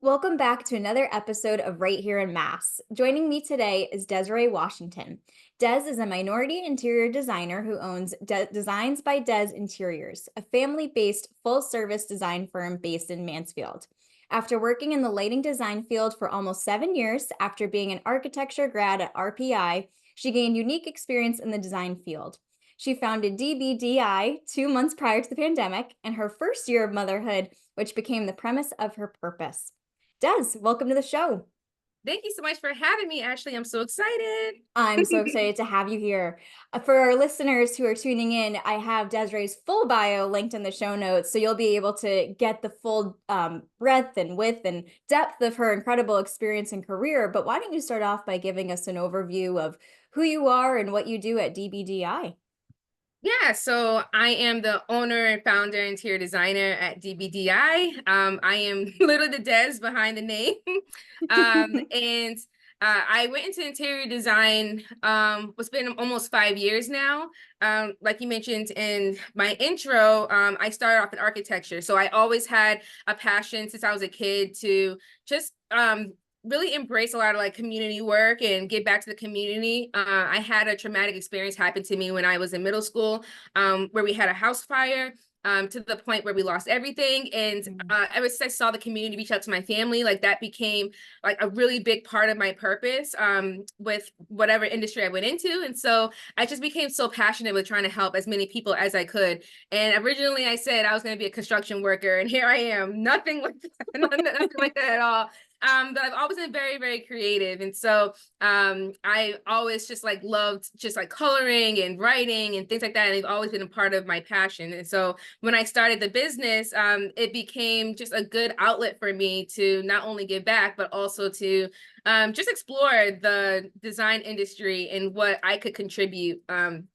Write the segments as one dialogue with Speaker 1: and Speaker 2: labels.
Speaker 1: Welcome back to another episode of Right Here in Mass. Joining me today is Desiree Washington. Des is a minority interior designer who owns Designs by Des Interiors, a family-based full-service design firm based in Mansfield. After working in the lighting design field for almost 7 years, after being an architecture grad at RPI, she gained unique experience in the design field. She founded DBDI 2 months prior to the pandemic and her first year of motherhood, which became the premise of her purpose. Des, welcome to the show.
Speaker 2: Thank you so much for having me, Ashley. I'm so excited.
Speaker 1: I'm so excited to have you here. For our listeners who are tuning in, I have Desiree's full bio linked in the show notes, so you'll be able to get the full breadth and width and depth of her incredible experience and career. But why don't you start off by giving us an overview of who you are and what you do at DBDI?
Speaker 2: Yeah, so I am the owner and founder interior designer at DBDI. I am literally the Des behind the name. And I went into interior design, it's been almost 5 years now. Like you mentioned in my intro, I started off in architecture. So I always had a passion since I was a kid to just really embrace a lot of like community work and give back to the community. I had a traumatic experience happen to me when I was in middle school, where we had a house fire. To the point where we lost everything. And ever since I saw the community reach out to my family, like that became like a really big part of my purpose with whatever industry I went into. And so I just became so passionate with trying to help as many people as I could. And originally I said I was going to be a construction worker, and here I am, nothing like that, nothing like that at all. But I've always been very, very creative. And so I always just like loved just like coloring and writing and things like that. And they've always been a part of my passion. And so when I started the business, it became just a good outlet for me to not only give back, but also to just explore the design industry and what I could contribute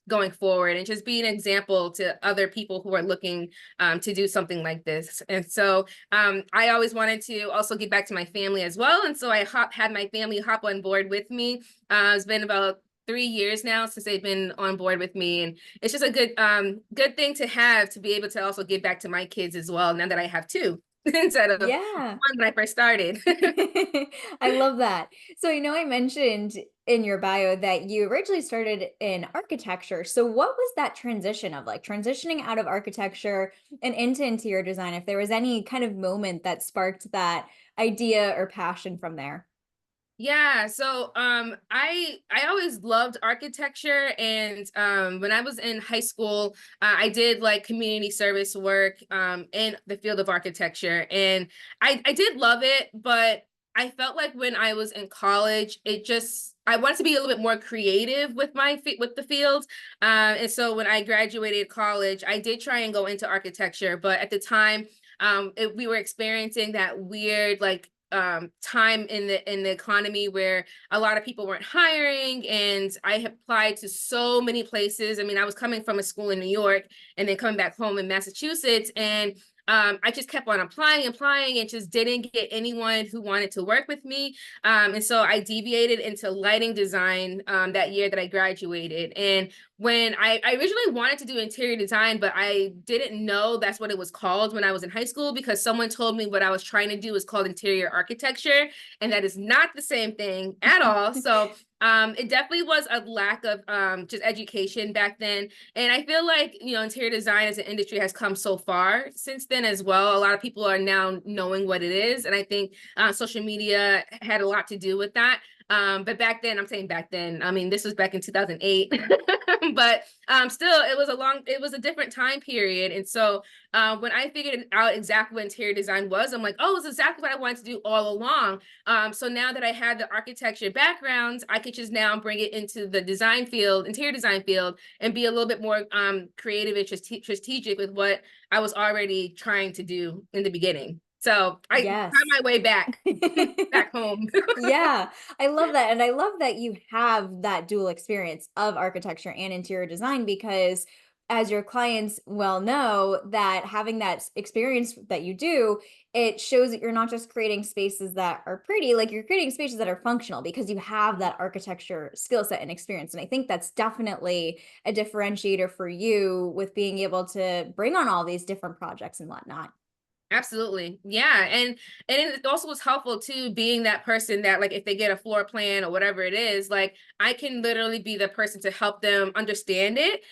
Speaker 2: going forward, and just be an example to other people who are looking to do something like this. And so I always wanted to also give back to my family as well. And so I had my family hop on board with me. It's been about 3 years now since they've been on board with me, and it's just a good thing to have, to be able to also give back to my kids as well, now that I have two instead of
Speaker 1: Yeah.
Speaker 2: one when I first started.
Speaker 1: I love that. So, I mentioned in your bio that you originally started in architecture. So, what was that transition of like transitioning out of architecture and into interior design? If there was any kind of moment that sparked that idea or passion from there?
Speaker 2: Yeah, so I always loved architecture, and when I was in high school, I did like community service work in the field of architecture, and I did love it, but I felt like when I was in college, I wanted to be a little bit more creative with with the field. And so when I graduated college, I did try and go into architecture, but at the time, we were experiencing that weird like time in the economy where a lot of people weren't hiring, and I applied to so many places. I mean, I was coming from a school in New York and then coming back home in Massachusetts, and I just kept on applying, and just didn't get anyone who wanted to work with me. And so I deviated into lighting design that year that I graduated. And when I originally wanted to do interior design, but I didn't know that's what it was called when I was in high school, because someone told me what I was trying to do is called interior architecture, and that is not the same thing at all. So it definitely was a lack of just education back then. And I feel like, interior design as an industry has come so far since then as well. A lot of people are now knowing what it is. And I think social media had a lot to do with that. But back then, I'm saying back then, I mean, this was back in 2008, but still, it was a different time period. And so when I figured out exactly what interior design was, I'm like, oh, it's exactly what I wanted to do all along. So now that I had the architecture background, I could just now bring it into the design field, interior design field, and be a little bit more creative and strategic with what I was already trying to do in the beginning. So I found
Speaker 1: Yes.
Speaker 2: my way back, back home.
Speaker 1: Yeah, I love that. And I love that you have that dual experience of architecture and interior design because as your clients well know that having that experience that you do, it shows that you're not just creating spaces that are pretty, like you're creating spaces that are functional because you have that architecture skill set and experience. And I think that's definitely a differentiator for you with being able to bring on all these different projects and whatnot.
Speaker 2: Absolutely. Yeah. And it also was helpful too, being that person that like if they get a floor plan or whatever it is, like I can literally be the person to help them understand it.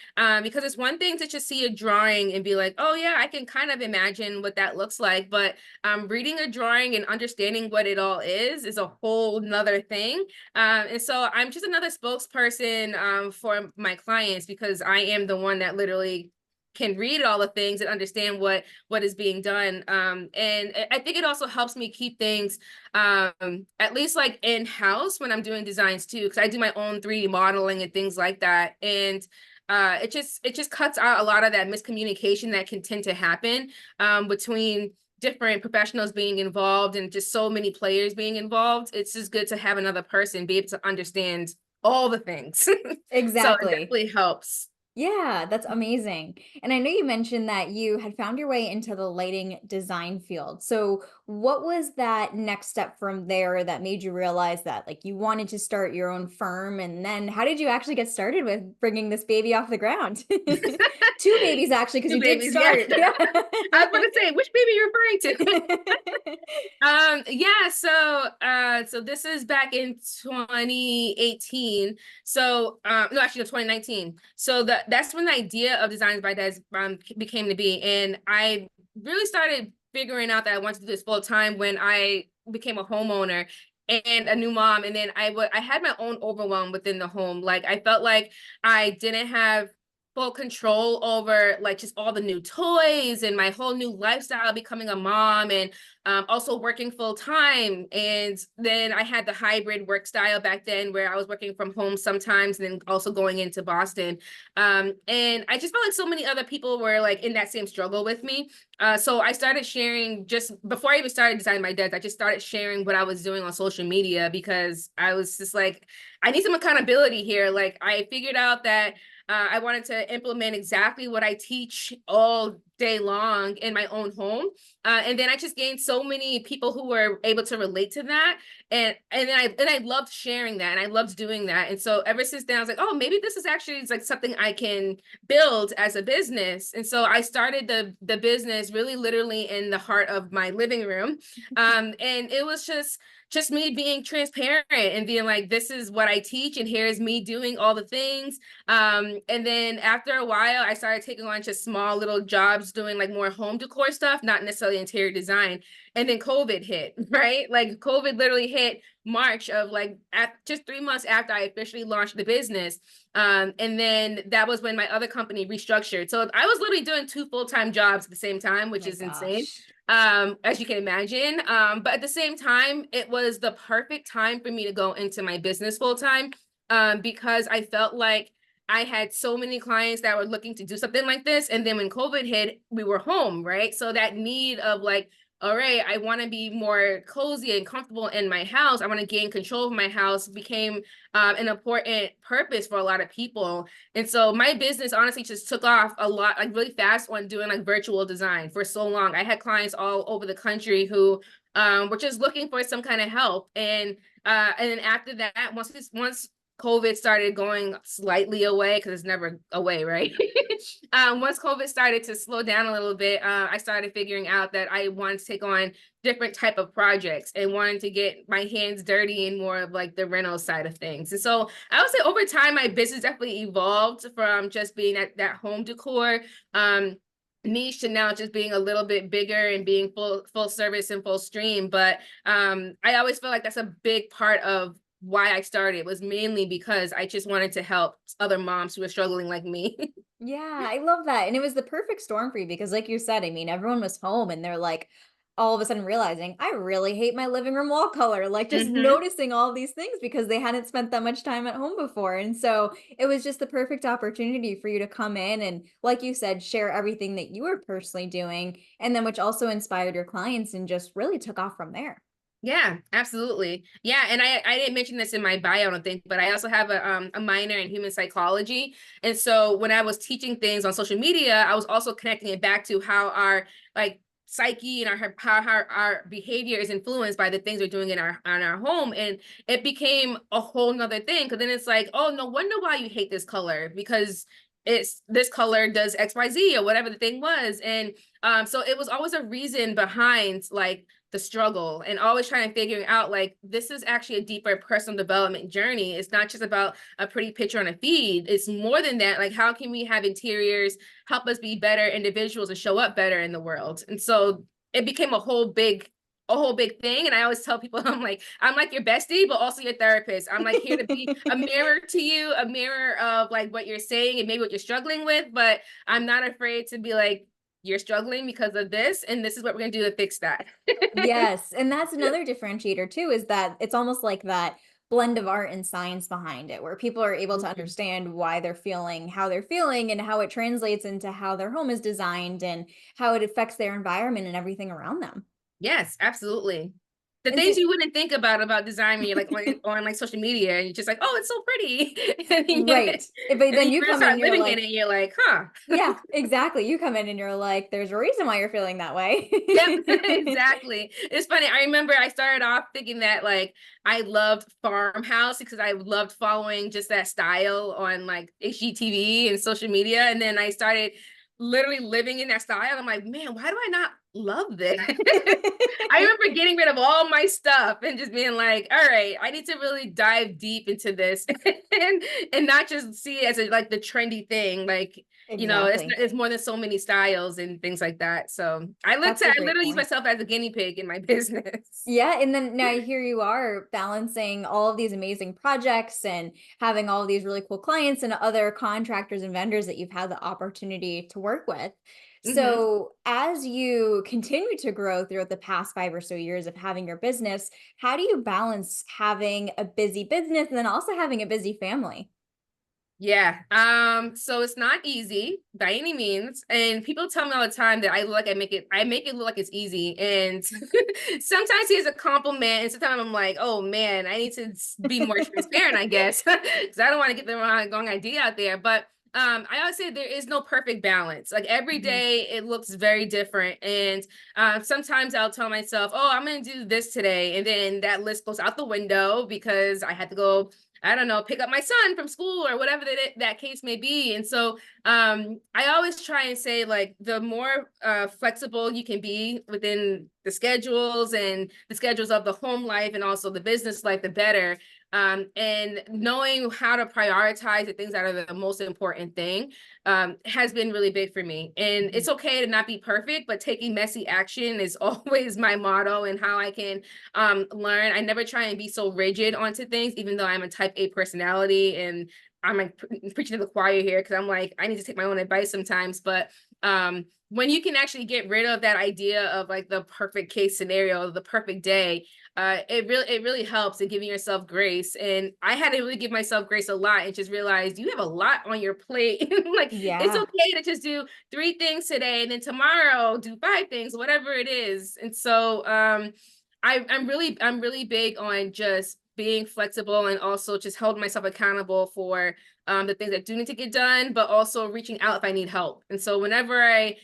Speaker 2: Because it's one thing to just see a drawing and be like, oh yeah, I can kind of imagine what that looks like. But reading a drawing and understanding what it all is a whole nother thing. And so I'm just another spokesperson for my clients, because I am the one that literally can read all the things and understand what is being done. And I think it also helps me keep things at least like in-house when I'm doing designs too, because I do my own 3D modeling and things like that. And it just cuts out a lot of that miscommunication that can tend to happen between different professionals being involved and just so many players being involved. It's just good to have another person be able to understand all the things. So it
Speaker 1: Exactly.
Speaker 2: definitely helps.
Speaker 1: Yeah, that's amazing. And I know you mentioned that you had found your way into the lighting design field. So, what was that next step from there that made you realize that like you wanted to start your own firm? And then how did you actually get started with bringing this baby off the ground? Two babies actually, because
Speaker 2: Two
Speaker 1: you did
Speaker 2: babies, yeah.
Speaker 1: start. Yeah.
Speaker 2: I was about to say, which baby you're referring to? Yeah, so this is back in 2018. So no, actually no, 2019. So that's when the idea of Designs by Des became to be. And I really started figuring out that I wanted to do this full time when I became a homeowner and a new mom. And then I had my own overwhelm within the home. Like I felt like I didn't have full control over like just all the new toys and my whole new lifestyle, becoming a mom, and also working full time. And then I had the hybrid work style back then where I was working from home sometimes and then also going into Boston. And I just felt like so many other people were like in that same struggle with me. So I started sharing, just before I even started Design My Desk, I just started sharing what I was doing on social media, because I was just like, I need some accountability here. Like I figured out that I wanted to implement exactly what I teach all day long in my own home. And then I just gained so many people who were able to relate to that. And I loved sharing that, and I loved doing that. And so ever since then, I was like, oh, maybe this is actually like something I can build as a business. And so I started the business really literally in the heart of my living room. And it was just me being transparent and being like, this is what I teach, and here's me doing all the things. And then after a while, I started taking on just small little jobs doing like more home decor stuff, not necessarily interior design. And then COVID hit, right? Like COVID literally hit March of like just 3 months after I officially launched the business. And then that was when my other company restructured. So I was literally doing 2 full-time jobs at the same time,
Speaker 1: Oh
Speaker 2: which
Speaker 1: my
Speaker 2: is insane,
Speaker 1: gosh.
Speaker 2: as you can imagine. But at the same time, it was the perfect time for me to go into my business full time, because I felt like I had so many clients that were looking to do something like this. And then when COVID hit, we were home, right? So that need of like, all right, I want to be more cozy and comfortable in my house, I want to gain control of my house, became an important purpose for a lot of people. And so my business honestly just took off a lot, like really fast, on doing like virtual design for so long. I had clients all over the country who were just looking for some kind of help. And then after that, once COVID started going slightly away, because it's never away, right? Once COVID started to slow down a little bit, I started figuring out that I wanted to take on different type of projects and wanted to get my hands dirty in more of like the rental side of things. And so I would say over time, my business definitely evolved from just being that home decor niche to now just being a little bit bigger and being full service and full stream. But I always feel like that's a big part of why I started, was mainly because I just wanted to help other moms who were struggling like me.
Speaker 1: Yeah, I love that. And it was the perfect storm for you because, like you said, I mean, everyone was home and they're like, all of a sudden realizing, I really hate my living room wall color, like just
Speaker 2: Hmm.
Speaker 1: noticing all these things because they hadn't spent that much time at home before. And so it was just the perfect opportunity for you to come in and, like you said, share everything that you were personally doing. And then, which also inspired your clients and just really took off from there.
Speaker 2: Yeah, absolutely. Yeah, and I didn't mention this in my bio, I don't think, but I also have a minor in human psychology. And so when I was teaching things on social media, I was also connecting it back to how our like psyche and how our behavior is influenced by the things we're doing in our home. And it became a whole nother thing, because then it's like, oh, no wonder why you hate this color, because it's this color does XYZ or whatever the thing was. And so it was always a reason behind like the struggle, and always trying to figure out like this is actually a deeper personal development journey. It's not just about a pretty picture on a feed. It's more than that. Like, how can we have interiors help us be better individuals and show up better in the world? And so it became a whole big thing. And I always tell people, I'm like your bestie, but also your therapist. I'm like here to be a mirror to you, a mirror of like what you're saying and maybe what you're struggling with, but I'm not afraid to be like, you're struggling because of this, and this is what we're gonna do to fix that.
Speaker 1: Yes, and that's another differentiator too, is that it's almost like that blend of art and science behind it, where people are able to
Speaker 2: Mhm.
Speaker 1: understand why they're feeling how they're feeling and how it translates into how their home is designed and how it affects their environment and everything around them.
Speaker 2: Yes, absolutely. The
Speaker 1: And so
Speaker 2: things you wouldn't think about design when you're like on like social media, and you're just like, oh, it's so pretty.
Speaker 1: right. But
Speaker 2: And then
Speaker 1: then
Speaker 2: you
Speaker 1: you
Speaker 2: really
Speaker 1: come in
Speaker 2: start
Speaker 1: and you're
Speaker 2: living in
Speaker 1: like,
Speaker 2: it, and you're like, huh.
Speaker 1: yeah, exactly. You come in and you're like, there's a reason why you're feeling that way.
Speaker 2: Yep, exactly. It's funny. I remember I started off thinking that like I loved farmhouse because I loved following just that style on like HGTV and social media. And then I started literally living in that style. I'm like, man, why do I not love this? I remember getting rid of all my stuff and just being like, all right, I need to really dive deep into this and not just see it as a, like the trendy thing. Like,
Speaker 1: Exactly.
Speaker 2: it's more than so many styles and things like that. So
Speaker 1: That's a
Speaker 2: I
Speaker 1: great
Speaker 2: literally use
Speaker 1: point.
Speaker 2: myself as a guinea pig in my business.
Speaker 1: Yeah, and then now here you are balancing all of these amazing projects and having all of these really cool clients and other contractors and vendors that you've had the opportunity to work with.
Speaker 2: Hmm.
Speaker 1: So, as you continue to grow throughout the past 5 or so years of having your business, how do you balance having a busy business and then also having a busy family?
Speaker 2: Yeah. So it's not easy by any means. And people tell me all the time that I make it look like it's easy. And sometimes it's a compliment. And sometimes I'm like, oh man, I need to be more transparent, I guess. Because I don't want to get the wrong idea out there. But I always say there is no perfect balance. Like every
Speaker 1: Mhm.
Speaker 2: day it looks very different. And sometimes I'll tell myself, oh, I'm gonna do this today. And then that list goes out the window because I had to go, I don't know, pick up my son from school or whatever that case may be. And so I always try and say like the more flexible you can be within the schedules and the schedules of the home life and also the business life, the better. And knowing how to prioritize the things that are the most important thing has been really big for me. And
Speaker 1: Mhm.
Speaker 2: it's okay to not be perfect, but taking messy action is always my motto and how I can learn. I never try and be so rigid onto things, even though I'm a type A personality. And I'm like preaching to the choir here because I'm like, I need to take my own advice sometimes. But when you can actually get rid of that idea of like the perfect case scenario, the perfect day, it really helps in giving yourself grace. And I had to really give myself grace a lot and just realize you have a lot on your plate. Like it's
Speaker 1: Yeah.
Speaker 2: okay to just do 3 things today and then tomorrow do 5 things, whatever it is. And so I'm really big on just being flexible and also just holding myself accountable for the things that do need to get done, but also reaching out if I need help. And so whenever I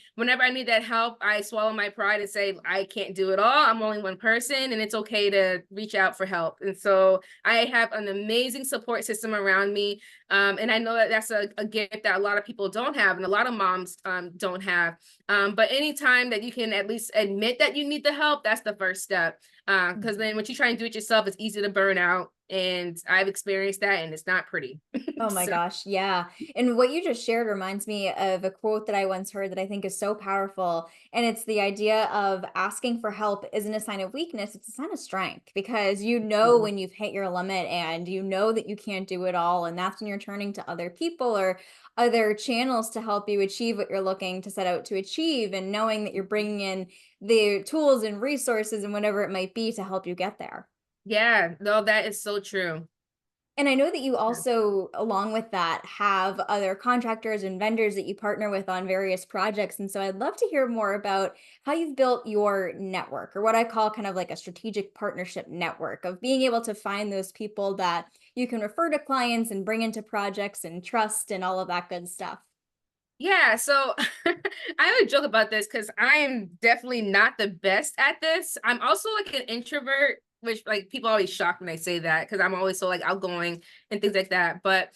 Speaker 2: need that help, I swallow my pride and say I can't do it all. I'm only one person, and it's okay to reach out for help. And so I have an amazing support system around me, and I know that that's a gift that a lot of people don't have, and a lot of moms don't have. But anytime that you can at least admit that you need the help, that's the first step. Because then when you try and do it yourself, it's easy to burn out. And I've experienced that, and it's not pretty.
Speaker 1: Oh my
Speaker 2: So,
Speaker 1: gosh, yeah. And what you just shared reminds me of a quote that I once heard that I think is so powerful. And it's the idea of asking for help isn't a sign of weakness, it's a sign of strength because you know
Speaker 2: absolutely.
Speaker 1: when you've hit your limit and you know that you can't do it all. And that's when you're turning to other people or other channels to help you achieve what you're looking to set out to achieve and knowing that you're bringing in the tools and resources and whatever it might be to help you get there.
Speaker 2: Yeah, no, that is so true.
Speaker 1: And I know that you
Speaker 2: Yeah.
Speaker 1: also, along with that, have other contractors and vendors that you partner with on various projects. And so I'd love to hear more about how you've built your network, or what I call kind of like a strategic partnership network of being able to find those people that you can refer to clients and bring into projects and trust and all of that good stuff.
Speaker 2: Yeah, so I would joke about this because I am definitely not the best at this. I'm also like an introvert, which like people always shock when I say that because I'm always so like outgoing and things like that. But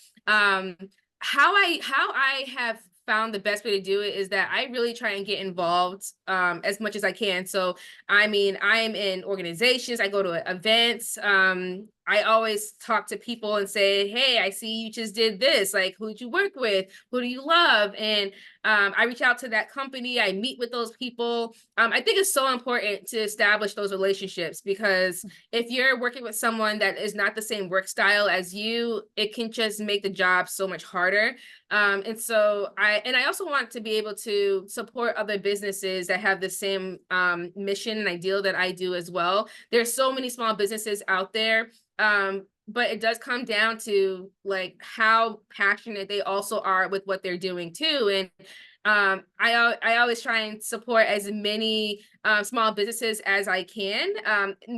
Speaker 2: how I have found the best way to do it is that I really try and get involved as much as I can. So I mean, I'm in organizations, I go to events. I always talk to people and say, hey, I see you just did this. Like, who did you work with? Who do you love? And I reach out to that company, I meet with those people. I think it's so important to establish those relationships, because if you're working with someone that is not the same work style as you, it can just make the job so much harder. And so I also want to be able to support other businesses that have the same mission and ideal that I do as well. There's so many small businesses out there. But it does come down to like how passionate they also are with what they're doing too. And I always try and support as many small businesses as I can,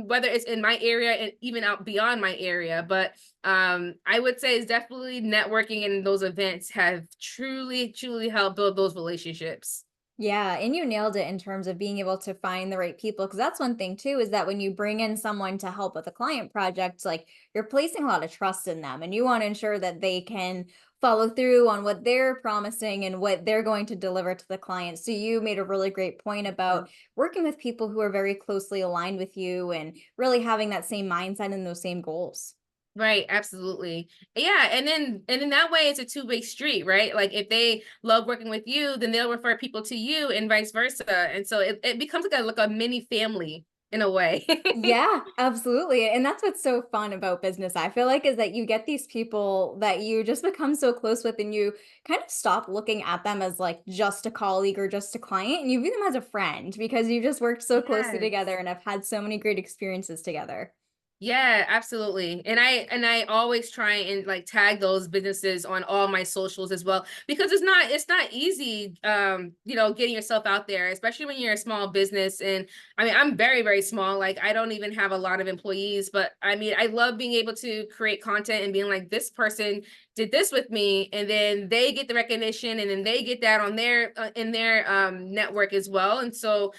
Speaker 2: whether it's in my area and even out beyond my area. But I would say it's definitely networking, and those events have truly helped build those relationships.
Speaker 1: Yeah, and you nailed it in terms of being able to find the right people. Because that's one thing too, is that when you bring in someone to help with a client project, like you're placing a lot of trust in them, and you want to ensure that they can follow through on what they're promising and what they're going to deliver to the client. So you made a really great point about working with people who are very closely aligned with you and really having that same mindset and those same goals.
Speaker 2: Right, absolutely. Yeah, and then that way it's a two-way street, right? Like if they love working with you, then they'll refer people to you and vice versa. And so it becomes like a mini family in a way.
Speaker 1: Yeah, absolutely. And that's what's so fun about business, I feel like, is that you get these people that you just become so close with, and you kind of stop looking at them as like just a colleague or just a client, and you view them as a friend because you just worked so closely
Speaker 2: Yes.
Speaker 1: together and have had so many great experiences together.
Speaker 2: Yeah, absolutely. And I always try and like tag those businesses on all my socials as well, because it's not easy you know, getting yourself out there, especially when you're a small business. And I mean, I'm very small. Like I don't even have a lot of employees, but I mean, I love being able to create content and being like, this person did this with me, and then they get the recognition, and then they get that on their in their network as well. And so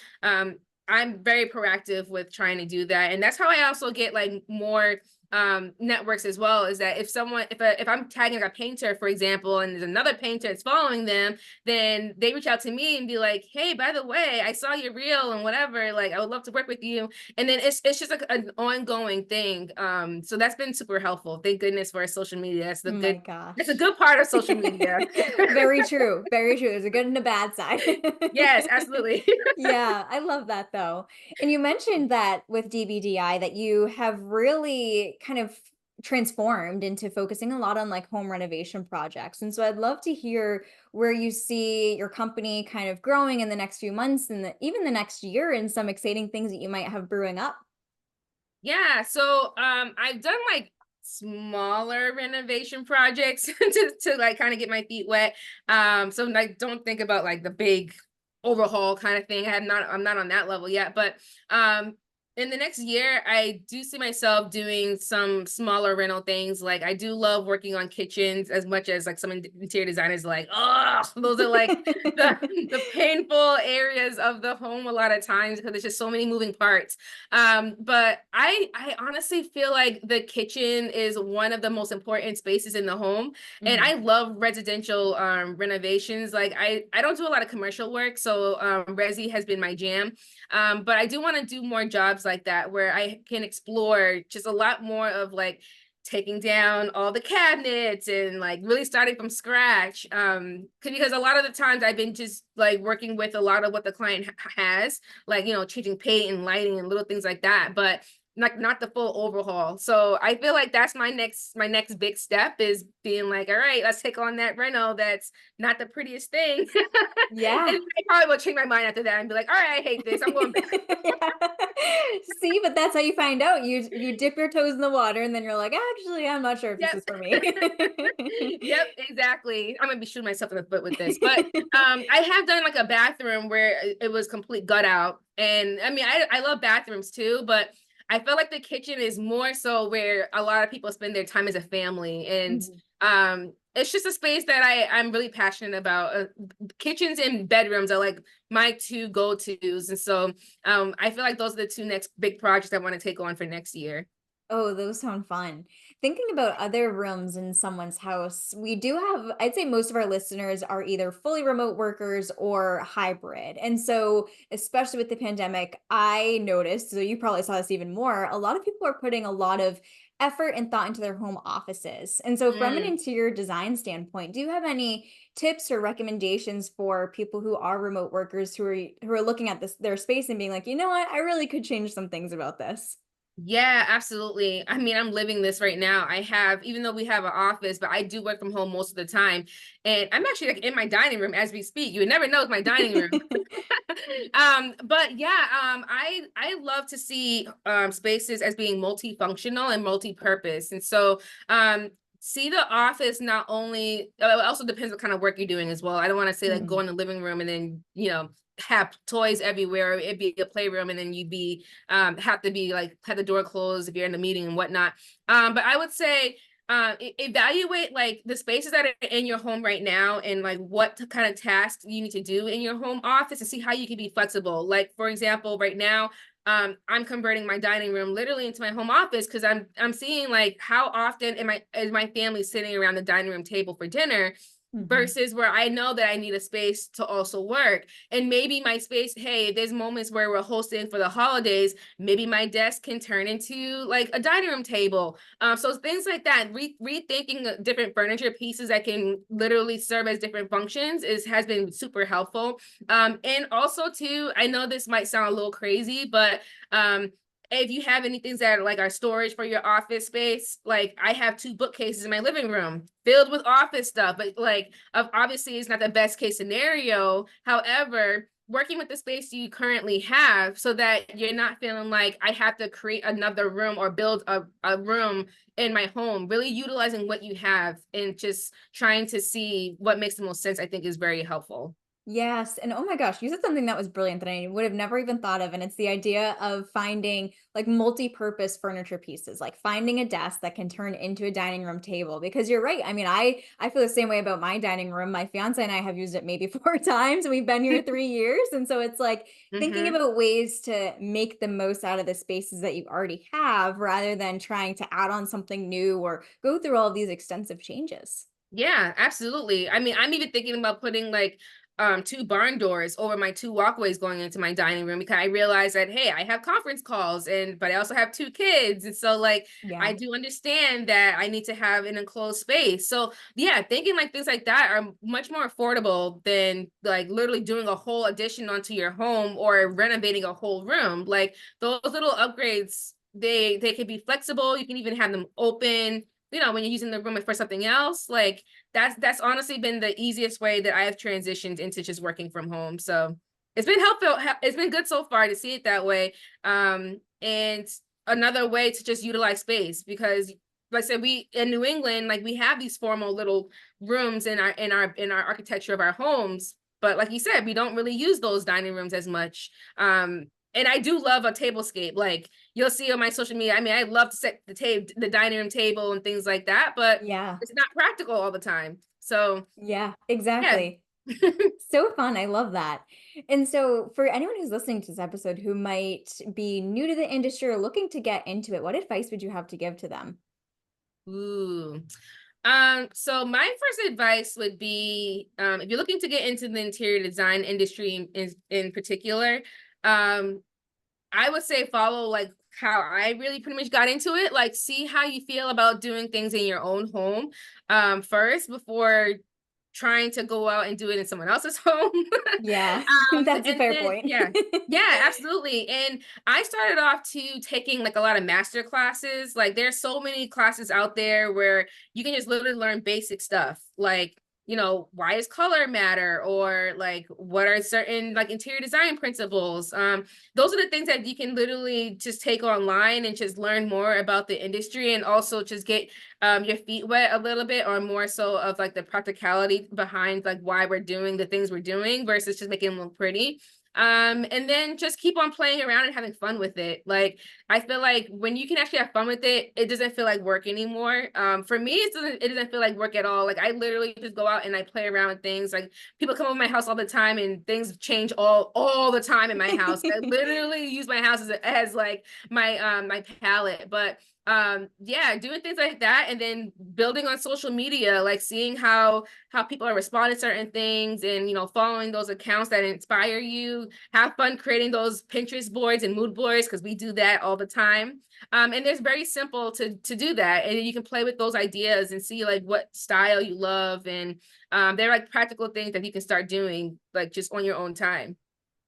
Speaker 2: I'm very proactive with trying to do that. And that's how I also get like more networks as well, is that if someone if I'm tagging a painter, for example, and there's another painter that's following them, then they reach out to me and be like, hey, by the way, I saw your reel and whatever, like I would love to work with you. And then it's just like an ongoing thing. So that's been super helpful. Thank goodness for social media.
Speaker 1: Oh my
Speaker 2: That's a
Speaker 1: gosh.
Speaker 2: good part of social media.
Speaker 1: Very true. Very true. There's a good and a bad side.
Speaker 2: Yes, absolutely.
Speaker 1: Yeah, I love that though. And you mentioned that with DBDI that you have really kind of transformed into focusing a lot on like home renovation projects. And so I'd love to hear where you see your company kind of growing in the next few months and even the next year, and some exciting things that you might have brewing up.
Speaker 2: Yeah, so I've done like smaller renovation projects to like kind of get my feet wet. So like don't think about like the big overhaul kind of thing. I'm not on that level yet, but in the next year I do see myself doing some smaller rental things. Like I do love working on kitchens as much as like some interior designers like, oh, those are like the painful areas of the home a lot of times, because there's just so many moving parts. But I honestly feel like the kitchen is one of the most important spaces in the home. And
Speaker 1: Mhm.
Speaker 2: I love residential renovations. Like I don't do a lot of commercial work, so resi has been my jam. But I do want to do more jobs like that where I can explore just a lot more of like taking down all the cabinets and like really starting from scratch, because a lot of the times I've been just like working with a lot of what the client has, like, you know, changing paint and lighting and little things like that, but not the full overhaul. So I feel like that's my next big step, is being like, all right, let's take on that reno that's not the prettiest thing. And
Speaker 1: Yeah.
Speaker 2: I probably will change my mind after that and be like, all right, I hate this, I'm going back.
Speaker 1: Yeah. See, but that's how you find out. You dip your toes in the water and then you're like, actually, I'm not sure if this
Speaker 2: Yep.
Speaker 1: is for me.
Speaker 2: Yep, exactly. I'm gonna be shooting myself in the foot with this. But I have done like a bathroom where it was complete gut out. And I mean, I love bathrooms too, but I feel like the kitchen is more so where a lot of people spend their time as a family. And
Speaker 1: Mhm.
Speaker 2: it's just a space that I'm really passionate about. Kitchens and bedrooms are like my two go-tos. And so I feel like those are the two next big projects I want to take on for next year.
Speaker 1: Oh, those sound fun. Thinking about other rooms in someone's house, we do have, I'd say most of our listeners are either fully remote workers or hybrid. And so, especially with the pandemic, I noticed, so you probably saw this even more, a lot of people are putting a lot of effort and thought into their home offices. And so, from an
Speaker 2: Mm.
Speaker 1: interior design standpoint, do you have any tips or recommendations for people who are remote workers who are looking at their space and being like, you know what, I really could change some things about this?
Speaker 2: Yeah, absolutely. I mean, I'm living this right now. I have, even though we have an office, but I do work from home most of the time. And I'm actually like in my dining room as we speak. You would never know it's my dining room. But yeah, I love to see spaces as being multifunctional and multi-purpose. And so see the office not only it also depends what kind of work you're doing as well. I don't want to say like go
Speaker 1: Mhm.
Speaker 2: in the living room and then, have toys everywhere. It'd be a playroom and then you'd be have to be like have the door closed if you're in a meeting and whatnot. But I would say evaluate like the spaces that are in your home right now and like what kind of tasks you need to do in your home office and see how you can be flexible. Like for example, right now, I'm converting my dining room literally into my home office because I'm seeing like how often is my family sitting around the dining room table for dinner
Speaker 1: Mhm.
Speaker 2: versus where I know that I need a space to also work. And maybe my space, hey, there's moments where we're hosting for the holidays, maybe my desk can turn into like a dining room table. So things like that, rethinking different furniture pieces that can literally serve as different functions has been super helpful. And also too, I know this might sound a little crazy, but if you have any things that are like our storage for your office space, like I have 2 bookcases in my living room filled with office stuff, but like obviously it's not the best case scenario. However, working with the space you currently have so that you're not feeling like I have to create another room or build a room in my home, really utilizing what you have and just trying to see what makes the most sense, I think is very helpful.
Speaker 1: Yes, and oh my gosh, you said something that was brilliant that I would have never even thought of, and it's the idea of finding like multi-purpose furniture pieces, like finding a desk that can turn into a dining room table. Because you're right. I mean, I feel the same way about my dining room. My fiance and I have used it maybe 4 times, and we've been here 3 years, and so it's like thinking
Speaker 2: Hmm.
Speaker 1: about ways to make the most out of the spaces that you already have, rather than trying to add on something new or go through all of these extensive changes.
Speaker 2: Yeah, absolutely. I mean, I'm even thinking about putting like 2 barn doors over my 2 walkways going into my dining room because I realized that hey, I have conference calls but I also have 2 kids. And so like I
Speaker 1: Yeah.
Speaker 2: do understand that I need to have an enclosed space. So yeah, thinking like things like that are much more affordable than like literally doing a whole addition onto your home or renovating a whole room. Like those little upgrades, they can be flexible. You can even have them open when you're using the room for something else. Like that's honestly been the easiest way that I have transitioned into just working from home. So it's been helpful. It's been good so far to see it that way. And another way to just utilize space because like I said, we in New England, like we have these formal little rooms in our architecture of our homes. But like you said, we don't really use those dining rooms as much. And I do love a tablescape. Like you'll see on my social media. I mean, I love to set the dining room table and things like that, but
Speaker 1: Yeah.
Speaker 2: it's not practical all the time. So
Speaker 1: Yeah,
Speaker 2: yeah.
Speaker 1: exactly. So fun. I love that. And so, for anyone who's listening to this episode who might be new to the industry or looking to get into it, what advice would you have to give to them?
Speaker 2: Ooh. So my first advice would be, if you're looking to get into the interior design industry in particular, um, I would say follow like how I really pretty much got into it. Like see how you feel about doing things in your own home first before trying to go out and do it in someone else's home.
Speaker 1: Yeah, that's a
Speaker 2: And
Speaker 1: fair
Speaker 2: then
Speaker 1: point.
Speaker 2: yeah. Yeah, absolutely. And I started off to taking like a lot of master classes. Like there's so many classes out there where you can just literally learn basic stuff. Like why does color matter or like what are certain like interior design principles. Those are the things that you can literally just take online and just learn more about the industry and also just get your feet wet a little bit or more so of like the practicality behind like why we're doing the things we're doing versus just making them look pretty. And then just keep on playing around and having fun with it. Like I feel like when you can actually have fun with it, it doesn't feel like work anymore. For me, it doesn't feel like work at all. Like I literally just go out and I play around with things. Like people come over my house all the time and things change all the time in my house. I literally use my house as like my palette. But yeah, doing things like that, and then building on social media, like seeing how people are responding to certain things, and following those accounts that inspire you. Have fun creating those Pinterest boards and mood boards, because we do that all the time. And it's very simple to do that, and you can play with those ideas and see like what style you love, and they're like practical things that you can start doing like just on your own time.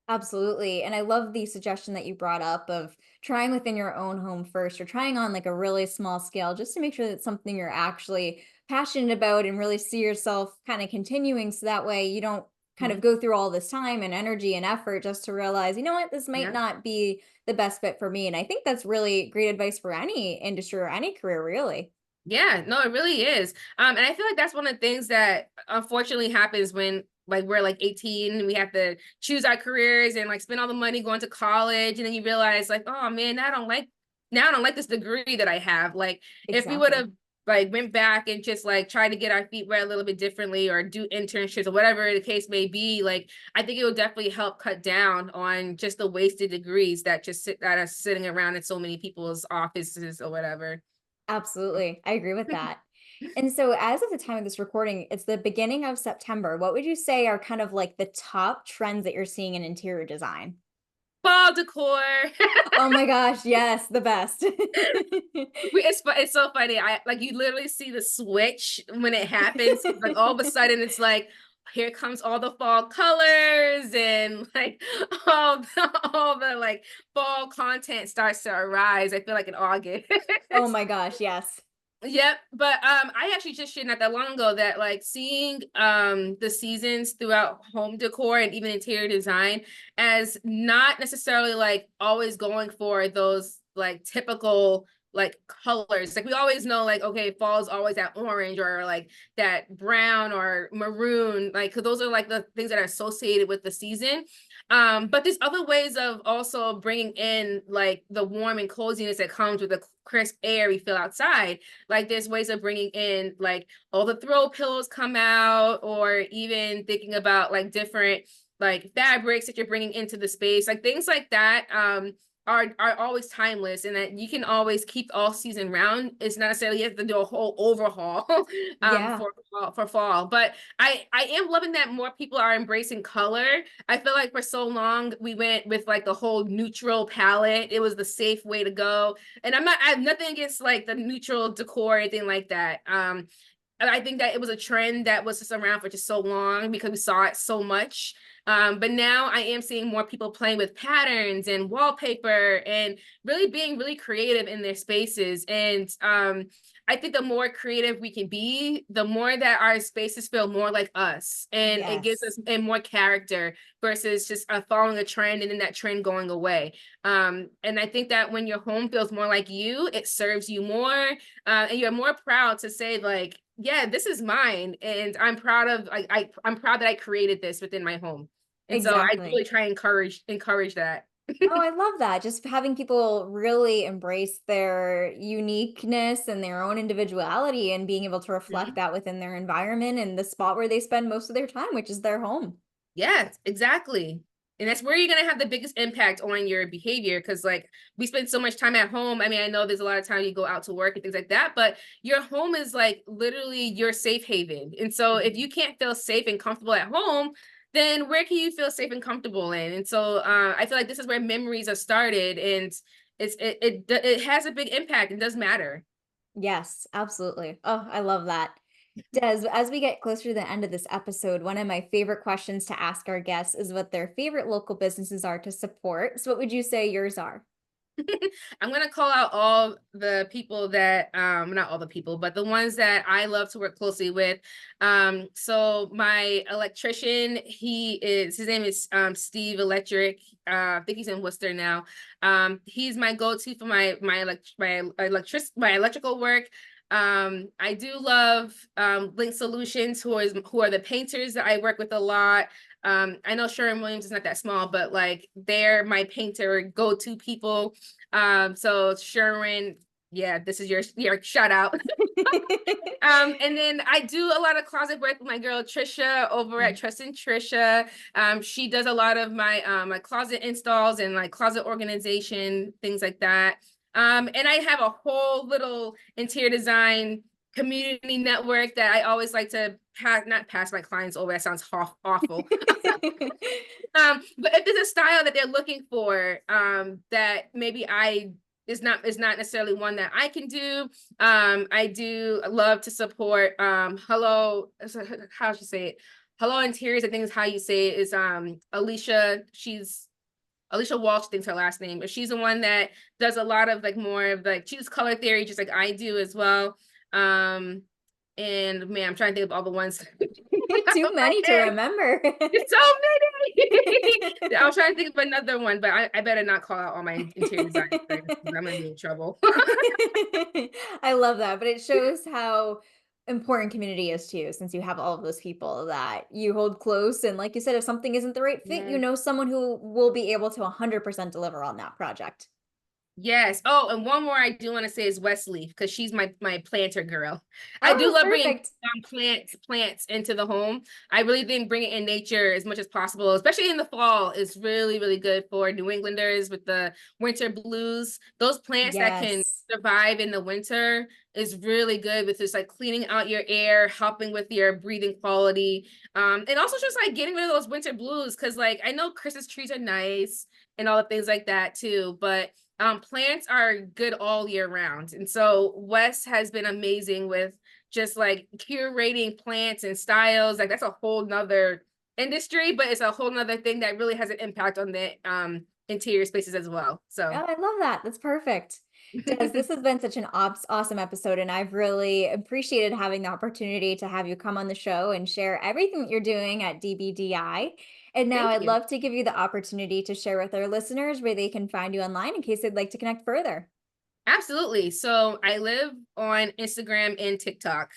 Speaker 1: Absolutely. And I love the suggestion that you brought up of trying within your own home first or trying on like a really small scale just to make sure that it's something you're actually passionate about and really see yourself kind of continuing. So that way you don't kind of
Speaker 2: Mhm.
Speaker 1: go through all this time and energy and effort just to realize, you know what, this might
Speaker 2: Yeah.
Speaker 1: not be the best fit for me. And I think that's really great advice for any industry or any career, really.
Speaker 2: Yeah, no, it really is. And I feel like that's one of the things that unfortunately happens when like we're like 18 and we have to choose our careers and like spend all the money going to college, and then you realize like, oh man, now I don't like this degree that I have. Like if we would
Speaker 1: Exactly.
Speaker 2: have like went back and just like tried to get our feet wet a little bit differently, or do internships or whatever the case may be, like I think it would definitely help cut down on just the wasted degrees that that are sitting around in so many people's offices or whatever.
Speaker 1: Absolutely. I agree with that. And so, as of the time of this recording, it's the beginning of September. What would you say are kind of like the top trends that you're seeing in interior design?
Speaker 2: Fall decor.
Speaker 1: Oh my gosh, yes, the best.
Speaker 2: It's so funny. I like you literally see the switch when it happens. Like all of a sudden, it's like here comes all the fall colors, and like all the like fall content starts to arise. I feel like in August.
Speaker 1: Oh my gosh, yes.
Speaker 2: Yep, but I actually just shared not that long ago that like seeing the seasons throughout home decor and even interior design as not necessarily like always going for those like typical like colors. Like we always know like okay, fall is always that orange or like that brown or maroon, like 'cause those are like the things that are associated with the season. But there's other ways of also bringing in like the warm and coziness that comes with the crisp air we feel outside. Like there's ways of bringing in like all the throw pillows come out, or even thinking about like different like fabrics that you're bringing into the space, like things like that. Are always timeless, and that you can always keep all season round. It's not necessarily you have to do a whole overhaul
Speaker 1: Yeah,
Speaker 2: for fall. But I am loving that more people are embracing color. I feel like for so long we went with like the whole neutral palette. It was the safe way to go. And I have nothing against like the neutral decor or anything like that. I think that it was a trend that was just around for just so long because we saw it so much. But now I am seeing more people playing with patterns and wallpaper and really being really creative in their spaces. And I think the more creative we can be, the more that our spaces feel more like us, and it gives us
Speaker 1: yes,
Speaker 2: and more character versus just following a trend and then that trend going away. And I think that when your home feels more like you, it serves you more, and you're more proud to say like, yeah, this is mine, and I'm proud of I'm proud that I created this within my home. And so I really
Speaker 1: exactly.
Speaker 2: try and encourage that.
Speaker 1: Oh, I love that. Just having people really embrace their uniqueness and their own individuality and being able to reflect
Speaker 2: Mhm.
Speaker 1: that within their environment and the spot where they spend most of their time, which is their home.
Speaker 2: Yes, exactly. And that's where you're gonna have the biggest impact on your behavior, because like we spend so much time at home. I mean, I know there's a lot of time you go out to work and things like that, but your home is like literally your safe haven. And so if
Speaker 1: Mhm.
Speaker 2: you can't feel safe and comfortable at home, then where can you feel safe and comfortable in? And so I feel like this is where memories are started, and it has a big impact. It does matter.
Speaker 1: Yes, absolutely. Oh, I love that. Des, as we get closer to the end of this episode, one of my favorite questions to ask our guests is what their favorite local businesses are to support. So, what would you say yours are?
Speaker 2: I'm gonna call out all the people that not all the people, but the ones that I love to work closely with. So my electrician, his name is Steve Electric. I think he's in Worcester now. He's my go-to for my electrical work. I do love Link Solutions, who are the painters that I work with a lot. I know Sherwin-Williams is not that small, but like they're my painter go-to people. So Sherwin, yeah, this is your shout out. And then I do a lot of closet work with my girl Trisha over at
Speaker 1: Mm.
Speaker 2: Trust and Trisha. She does a lot of my my closet installs and like closet organization, things like that. And I have a whole little interior design community network that I always like to not pass my clients over. That sounds awful. But if there's a style that they're looking for, that maybe I is not necessarily one that I can do. I do love to support Hello, how should you say it? Hello Interiors, I think is how you say it, is Alicia. Alicia Walsh, thinks her last name, but she's the one that does a lot of like more of like, she does color theory just like I do as well. And man, I'm trying to think of all the ones.
Speaker 1: Too many to remember.
Speaker 2: It's so many. I was trying to think of another one, but I better not call out all my interior design friends because I'm gonna be in trouble.
Speaker 1: I love that, but it shows how important community is to you since you have all of those people that you hold close. And like you said, if something isn't the right fit, you
Speaker 2: Yes.
Speaker 1: know someone who will be able to 100% deliver on that project.
Speaker 2: Yes. Oh, and one more I do want to say is Wesley, because she's my planter girl. I do
Speaker 1: Oh,
Speaker 2: love bringing
Speaker 1: perfect.
Speaker 2: plants into the home. I really think bringing in nature as much as possible, especially in the fall, is really, really good for New Englanders with the winter blues. Those plants that can
Speaker 1: Yes.
Speaker 2: survive in the winter is really good with just like cleaning out your air, helping with your breathing quality. And also just like getting rid of those winter blues. Cause like I know Christmas trees are nice and all the things like that too, but plants are good all year round. And so Wes has been amazing with just like curating plants and styles. Like that's a whole nother industry, but it's a whole nother thing that really has an impact on the interior spaces as well. So
Speaker 1: Oh, I love that. That's perfect. Des, this has been such an awesome episode, and I've really appreciated having the opportunity to have you come on the show and share everything that you're doing at DBDI. And now
Speaker 2: thank
Speaker 1: I'd
Speaker 2: you.
Speaker 1: love to give you the opportunity to share with our listeners where they can find you online in case they'd like to connect further.
Speaker 2: Absolutely. So I live on Instagram and TikTok.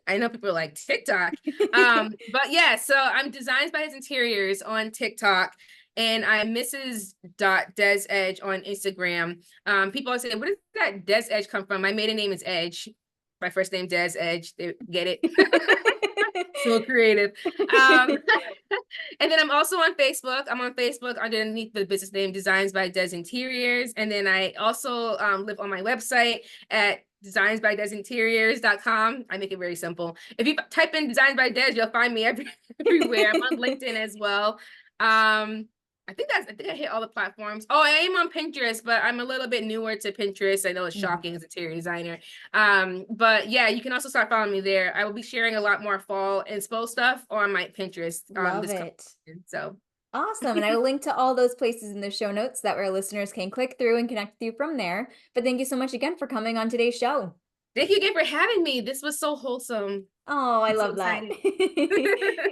Speaker 2: I know people are like TikTok. But yeah, so I'm Designs by His Interiors on TikTok, and I'm Mrs. Des Edge on Instagram. People always say, where does that Des Edge come from? My maiden name is Edge. My first name Des Edge. They get it. So creative. Um, and then I'm also on Facebook. I'm on Facebook underneath the business name Designs by Des Interiors. And then I also live on my website at designsbydesinteriors.com. I make it very simple. If you type in Designs by Des, you'll find me everywhere. I'm on LinkedIn as well. I think I hit all the platforms. Oh, I am on Pinterest, but I'm a little bit newer to Pinterest. I know it's
Speaker 1: Mhm.
Speaker 2: shocking as a interior designer. But yeah, you can also start following me there. I will be sharing a lot more fall inspo stuff on my Pinterest
Speaker 1: Love
Speaker 2: this coming
Speaker 1: it.
Speaker 2: season. So
Speaker 1: Awesome. And I will link to all those places in the show notes that our listeners can click through and connect with you from there. But thank you so much again for coming on today's show.
Speaker 2: thank you again for having me. This was so wholesome.
Speaker 1: Oh, I
Speaker 2: I'm so
Speaker 1: love that.
Speaker 2: excited.